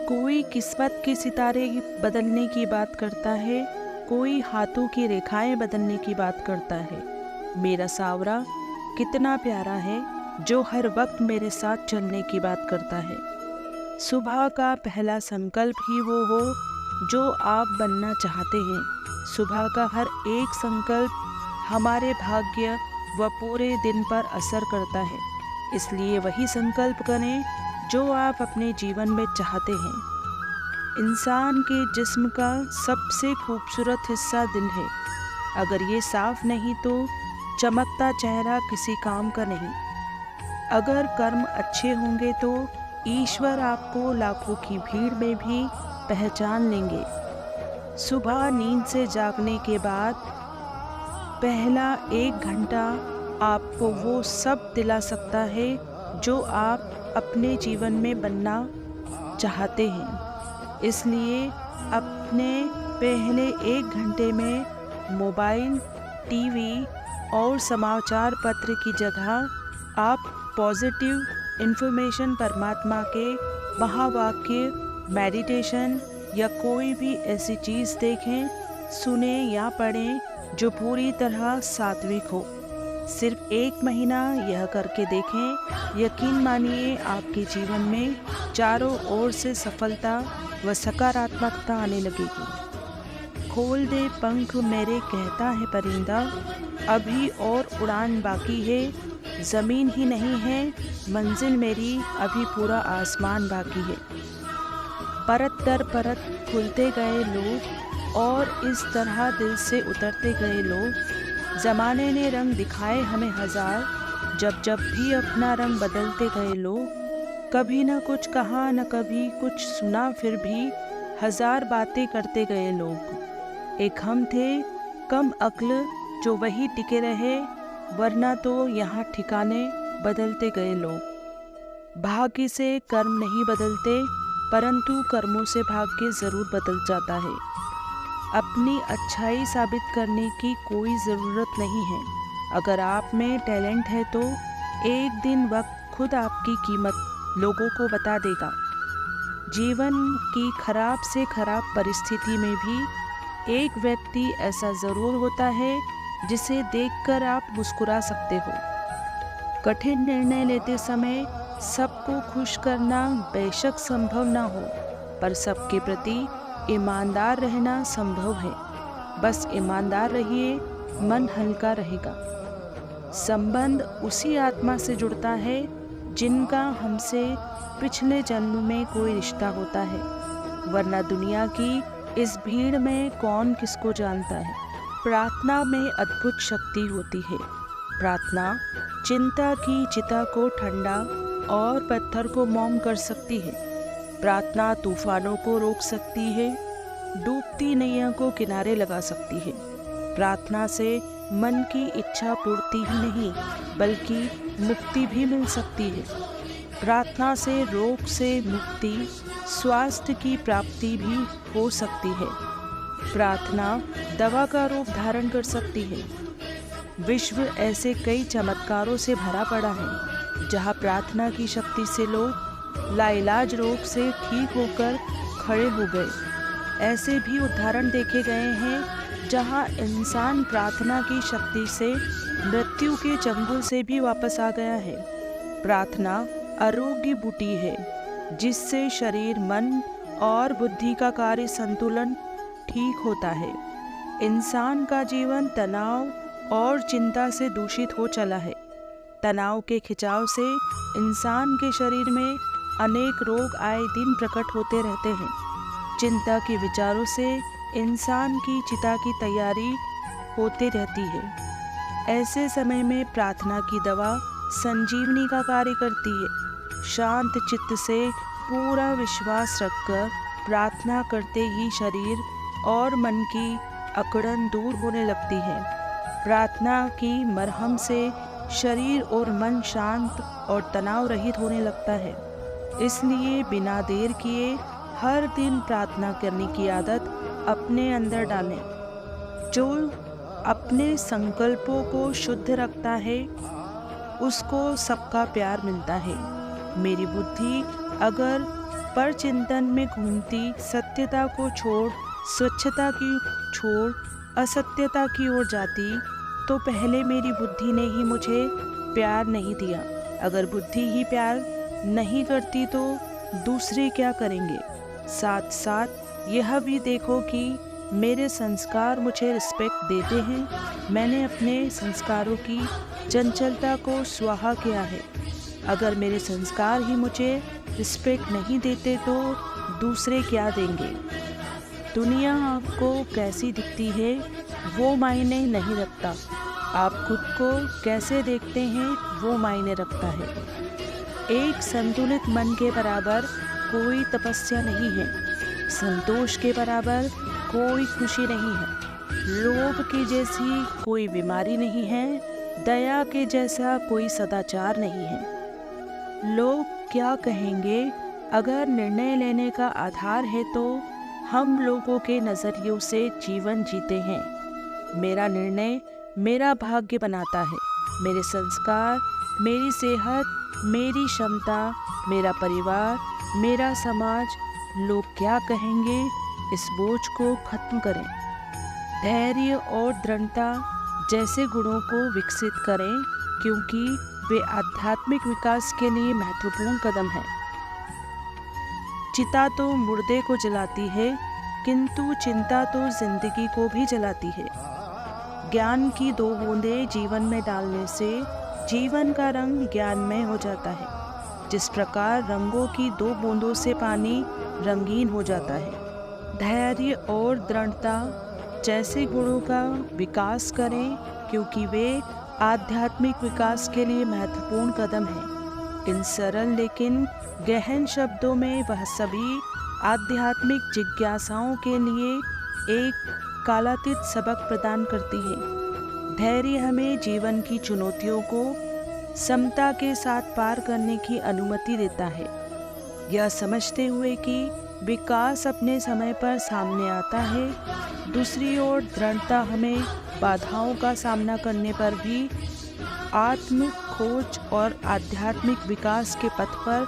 कोई किस्मत के सितारे बदलने की बात करता है, कोई हाथों की रेखाएं बदलने की बात करता है। मेरा सावरा कितना प्यारा है जो हर वक्त मेरे साथ चलने की बात करता है। सुबह का पहला संकल्प ही वो हो जो आप बनना चाहते हैं। सुबह का हर एक संकल्प हमारे भाग्य व पूरे दिन पर असर करता है। इसलिए वही संकल्प करें जो आप अपने जीवन में चाहते हैं। इंसान के जिस्म का सबसे खूबसूरत हिस्सा दिल है। अगर ये साफ नहीं तो चमकता चेहरा किसी काम का नहीं। अगर कर्म अच्छे होंगे तो ईश्वर आपको लाखों की भीड़ में भी पहचान लेंगे। सुबह नींद से जागने के बाद पहला 1 घंटा आपको वो सब दिला सकता है जो आप अपने जीवन में बनना चाहते हैं। इसलिए अपने पहले 1 घंटे में मोबाइल, टीवी और समाचार पत्र की जगह आप पॉजिटिव इन्फॉर्मेशन, परमात्मा के महावाक्य, मेडिटेशन या कोई भी ऐसी चीज़ देखें, सुने या पढ़ें जो पूरी तरह सात्विक हो। सिर्फ 1 महीना यह करके देखें, यकीन मानिए आपके जीवन में चारों ओर से सफलता व सकारात्मकता आने लगेगी। खोल दे पंख मेरे कहता है परिंदा, अभी और उड़ान बाकी है। ज़मीन ही नहीं है मंजिल मेरी, अभी पूरा आसमान बाकी है। परत दर परत खुलते गए लोग और इस तरह दिल से उतरते गए लोग। ज़माने ने रंग दिखाए हमें हजार, जब जब भी अपना रंग बदलते गए लोग। कभी न कुछ कहा न कभी कुछ सुना, फिर भी हजार बातें करते गए लोग। एक हम थे कम अक्ल जो वही टिके रहे, वरना तो यहाँ ठिकाने बदलते गए लोग। भाग्य से कर्म नहीं बदलते, परंतु कर्मों से भाग्य ज़रूर बदल जाता है। अपनी अच्छाई साबित करने की कोई ज़रूरत नहीं है। अगर आप में टैलेंट है तो एक दिन वक्त खुद आपकी कीमत लोगों को बता देगा। जीवन की खराब से खराब परिस्थिति में भी एक व्यक्ति ऐसा ज़रूर होता है जिसे देखकर आप मुस्कुरा सकते हो। कठिन निर्णय लेते समय सबको खुश करना बेशक संभव ना हो, पर सबके प्रति ईमानदार रहना संभव है। बस ईमानदार रहिए, मन हल्का रहेगा। संबंध उसी आत्मा से जुड़ता है जिनका हमसे पिछले जन्म में कोई रिश्ता होता है, वरना दुनिया की इस भीड़ में कौन किसको जानता है। प्रार्थना में अद्भुत शक्ति होती है। प्रार्थना चिंता की चिता को ठंडा और पत्थर को मौन कर सकती है। प्रार्थना तूफानों को रोक सकती है, डूबती नैया को किनारे लगा सकती है। प्रार्थना से मन की इच्छा पूर्ति ही नहीं बल्कि मुक्ति भी मिल सकती है। प्रार्थना से रोग से मुक्ति, स्वास्थ्य की प्राप्ति भी हो सकती है। प्रार्थना दवा का रूप धारण कर सकती है। विश्व ऐसे कई चमत्कारों से भरा पड़ा है जहाँ प्रार्थना की शक्ति से लोग लाइलाज रोग से ठीक होकर खड़े हो गए। ऐसे भी उदाहरण देखे गए हैं जहां इंसान प्रार्थना की शक्ति से मृत्यु के चंगुल से भी वापस आ गया है। प्रार्थना आरोग्य बूटी है जिससे शरीर, मन और बुद्धि का कार्य संतुलन ठीक होता है। इंसान का जीवन तनाव और चिंता से दूषित हो चला है। तनाव के खिंचाव से इंसान के शरीर में अनेक रोग आए दिन प्रकट होते रहते हैं। चिंता के विचारों से इंसान की चिता की तैयारी होती रहती है। ऐसे समय में प्रार्थना की दवा संजीवनी का कार्य करती है। शांत चित्त से पूरा विश्वास रखकर प्रार्थना करते ही शरीर और मन की अकड़न दूर होने लगती है। प्रार्थना की मरहम से शरीर और मन शांत और तनाव रहित होने लगता है। इसलिए बिना देर किए हर दिन प्रार्थना करने की आदत अपने अंदर डालें। जो अपने संकल्पों को शुद्ध रखता है उसको सबका प्यार मिलता है। मेरी बुद्धि अगर पर चिंतन में घूमती, सत्यता को छोड़ स्वच्छता की छोड़ असत्यता की ओर जाती, तो पहले मेरी बुद्धि ने ही मुझे प्यार नहीं दिया। अगर बुद्धि ही प्यार नहीं करती तो दूसरे क्या करेंगे। साथ साथ यह भी देखो कि मेरे संस्कार मुझे रिस्पेक्ट देते हैं। मैंने अपने संस्कारों की चंचलता को स्वाहा किया है। अगर मेरे संस्कार ही मुझे रिस्पेक्ट नहीं देते तो दूसरे क्या देंगे। दुनिया आपको कैसी दिखती है वो मायने नहीं रखता, आप खुद को कैसे देखते हैं वो मायने रखता है। एक संतुलित मन के बराबर कोई तपस्या नहीं है, संतोष के बराबर कोई खुशी नहीं है, लोभ की जैसी कोई बीमारी नहीं है, दया के जैसा कोई सदाचार नहीं है। लोग क्या कहेंगे अगर निर्णय लेने का आधार है तो हम लोगों के नज़रियों से जीवन जीते हैं। मेरा निर्णय मेरा भाग्य बनाता है। मेरे संस्कार, मेरी सेहत, मेरी क्षमता, मेरा परिवार, मेरा समाज, लोग क्या कहेंगे, इस बोझ को खत्म करें। धैर्य और दृढ़ता जैसे गुणों को विकसित करें, क्योंकि वे आध्यात्मिक विकास के लिए महत्वपूर्ण कदम है। चिता तो मुर्दे को जलाती है, किंतु चिंता तो जिंदगी को भी जलाती है। ज्ञान की 2 बूंदें जीवन में डालने से जीवन का रंग ज्ञानमय हो जाता है। जिस प्रकार रंगों की 2 बूंदों से पानी रंगीन हो जाता है। धैर्य और दृढ़ता जैसे गुणों का विकास करें, क्योंकि वे आध्यात्मिक विकास के लिए महत्वपूर्ण कदम हैं। इन सरल लेकिन गहन शब्दों में वह सभी आध्यात्मिक जिज्ञासाओं के लिए एक कालातीत सबक प्रदान करती है। धैर्य हमें जीवन की चुनौतियों को समता के साथ पार करने की अनुमति देता है, यह समझते हुए कि विकास अपने समय पर सामने आता है। दूसरी ओर दृढ़ता हमें बाधाओं का सामना करने पर भी आत्म खोज और आध्यात्मिक विकास के पथ पर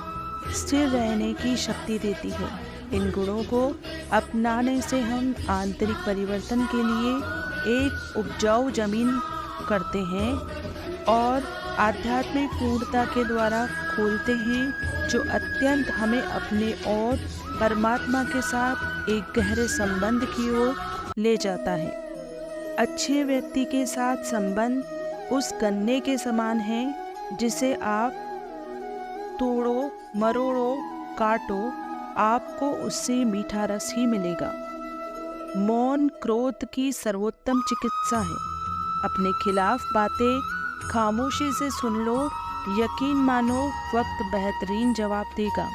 स्थिर रहने की शक्ति देती है। इन गुणों को अपनाने से हम आंतरिक परिवर्तन के लिए एक उपजाऊ जमीन करते हैं और आध्यात्मिक पूर्णता के द्वारा खोलते हैं, जो अत्यंत हमें अपने और परमात्मा के साथ एक गहरे संबंध की ओर ले जाता है। अच्छे व्यक्ति के साथ संबंध उस गन्ने के समान है जिसे आप तोड़ो, मरोड़ो, काटो, आपको उससे मीठा रस ही मिलेगा। मौन क्रोध की सर्वोत्तम चिकित्सा है। अपने खिलाफ बातें खामोशी से सुन लो, यकीन मानो वक्त बेहतरीन जवाब देगा।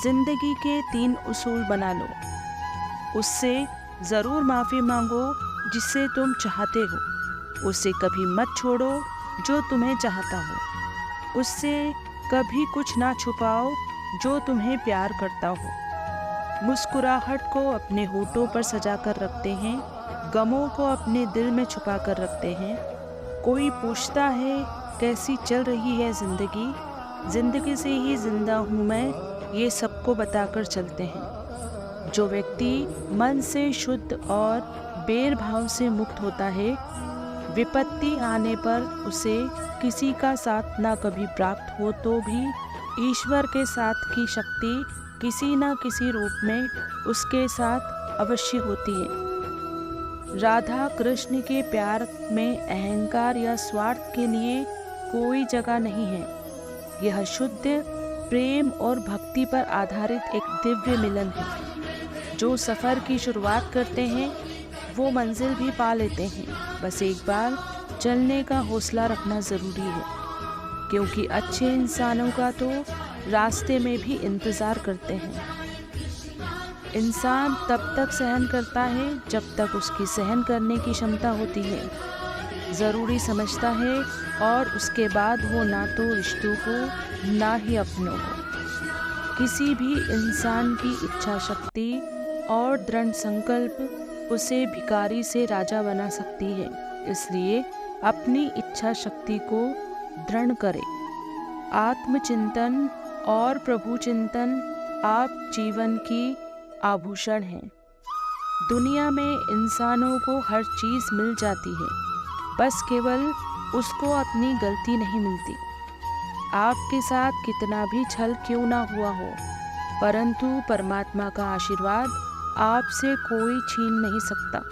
जिंदगी के 3 उसूल बना लो। उससे ज़रूर माफ़ी मांगो जिसे तुम चाहते हो, उसे कभी मत छोड़ो जो तुम्हें चाहता हो, उससे कभी कुछ ना छुपाओ जो तुम्हें प्यार करता हो। मुस्कुराहट को अपने होठों पर सजा कर रखते हैं, गमों को अपने दिल में छुपा कर रखते हैं। कोई पूछता है कैसी चल रही है ज़िंदगी, ज़िंदगी से ही जिंदा हूँ मैं, ये सबको बताकर चलते हैं। जो व्यक्ति मन से शुद्ध और बेरभाव से मुक्त होता है, विपत्ति आने पर उसे किसी का साथ ना कभी प्राप्त हो तो भी ईश्वर के साथ की शक्ति किसी न किसी रूप में उसके साथ अवश्य होती है। राधा कृष्ण के प्यार में अहंकार या स्वार्थ के लिए कोई जगह नहीं है। यह शुद्ध प्रेम और भक्ति पर आधारित एक दिव्य मिलन है। जो सफ़र की शुरुआत करते हैं वो मंजिल भी पा लेते हैं। बस एक बार चलने का हौसला रखना ज़रूरी है, क्योंकि अच्छे इंसानों का तो रास्ते में भी इंतज़ार करते हैं। इंसान तब तक सहन करता है जब तक उसकी सहन करने की क्षमता होती है, ज़रूरी समझता है, और उसके बाद वो ना तो रिश्तों को ना ही अपनों को। किसी भी इंसान की इच्छा शक्ति और दृढ़ संकल्प उसे भिखारी से राजा बना सकती है। इसलिए अपनी इच्छा शक्ति को दृढ़ करें। आत्मचिंतन और प्रभु चिंतन आप जीवन की आभूषण हैं। दुनिया में इंसानों को हर चीज़ मिल जाती है, बस केवल उसको अपनी गलती नहीं मिलती। आपके साथ कितना भी छल क्यों ना हुआ हो, परंतु परमात्मा का आशीर्वाद आपसे कोई छीन नहीं सकता।